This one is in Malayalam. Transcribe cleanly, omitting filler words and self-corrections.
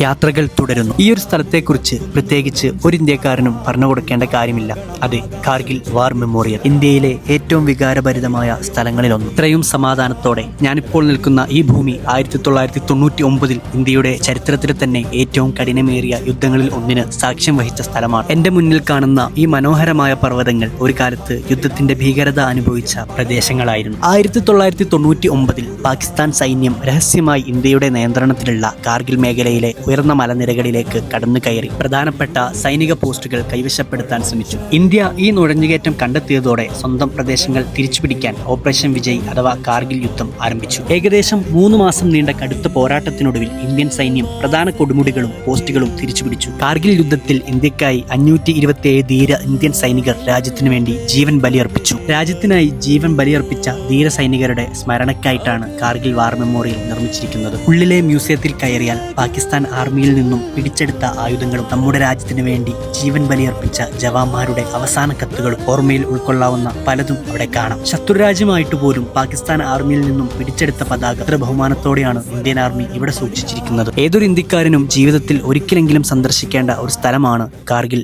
യാത്രകൾ തുടരുന്നു. ഈ ഒരു സ്ഥലത്തെക്കുറിച്ച് പ്രത്യേകിച്ച് ഒരു ഇന്ത്യക്കാരനും പറഞ്ഞു കൊടുക്കേണ്ട കാര്യമില്ല. അതെ, കാർഗിൽ വാർ മെമ്മോറിയൽ, ഇന്ത്യയിലെ ഏറ്റവും വികാരഭരിതമായ സ്ഥലങ്ങളിലൊന്ന്. ഇത്രയും സമാധാനത്തോടെ ഞാനിപ്പോൾ നിൽക്കുന്ന ഈ ഭൂമി 1999 ഇന്ത്യയുടെ ചരിത്രത്തിൽ തന്നെ ഏറ്റവും കഠിനമേറിയ യുദ്ധങ്ങളിൽ ഒന്നിന് സാക്ഷ്യം വഹിച്ച സ്ഥലമാണ്. എന്റെ മുന്നിൽ കാണുന്ന ഈ മനോഹരമായ പർവ്വതങ്ങൾ ഒരു കാലത്ത് യുദ്ധത്തിന്റെ ഭീകരത അനുഭവിച്ച പ്രദേശങ്ങളായിരുന്നു. 1999 പാകിസ്ഥാൻ സൈന്യം രഹസ്യമായി ഇന്ത്യയുടെ നിയന്ത്രണത്തിലുള്ള കാർഗിൽ മേഖലയിലെ ഉയർന്ന മലനിരകളിലേക്ക് കടന്നു കയറി പ്രധാനപ്പെട്ട സൈനിക പോസ്റ്റുകൾ കൈവശപ്പെടുത്താൻ ശ്രമിച്ചു. ഇന്ത്യ ഈ നുഴഞ്ഞുകയറ്റം കണ്ടെത്തിയതോടെ സ്വന്തം പ്രദേശങ്ങൾ തിരിച്ചുപിടിക്കാൻ ഓപ്പറേഷൻ വിജയ് അഥവാ കാർഗിൽ യുദ്ധം ആരംഭിച്ചു. ഏകദേശം 3 മാസം നീണ്ട കടുത്ത പോരാട്ടത്തിനൊടുവിൽ ഇന്ത്യൻ സൈന്യം പ്രധാന കൊടുമുടികളും പോസ്റ്റുകളും തിരിച്ചുപിടിച്ചു. കാർഗിൽ യുദ്ധത്തിൽ ഇന്ത്യക്കായി 527 ധീര ഇന്ത്യൻ സൈനികർ രാജ്യത്തിനു വേണ്ടി ജീവൻ ബലിയർപ്പിച്ചു. രാജ്യത്തിനായി ജീവൻ ബലിയർപ്പിച്ച ധീര സൈനികരുടെ സ്മരണയ്ക്കായിട്ടാണ് കാർഗിൽ വാർ മെമ്മോറിയൽ നിർമ്മിച്ചിരിക്കുന്നത്. ഉള്ളിലെ മ്യൂസിയത്തിൽ കയറിയാൽ പാകിസ്ഥാൻ ആർമിയിൽ നിന്നും പിടിച്ചെടുത്ത ആയുധങ്ങളും നമ്മുടെ രാജ്യത്തിനു വേണ്ടി ജീവൻ ബലിയർപ്പിച്ച ജവാന്മാരുടെ അവസാന കത്തുകളും ഓർമ്മയിൽ ഉൾക്കൊള്ളാവുന്ന പലതും അവിടെ കാണാം. ശത്രുരാജ്യമായിട്ട് പോലും പാകിസ്ഥാൻ ആർമിയിൽ നിന്നും പിടിച്ചെടുത്ത പതാക അത്ര ബഹുമാനത്തോടെയാണ് ഇന്ത്യൻ ആർമി ഇവിടെ സൂക്ഷിച്ചിരിക്കുന്നത്. ഏതൊരു ഇന്ത്യക്കാരനും ജീവിതത്തിൽ ഒരിക്കലെങ്കിലും സന്ദർശിക്കേണ്ട ഒരു സ്ഥലമാണ് കാർഗിൽ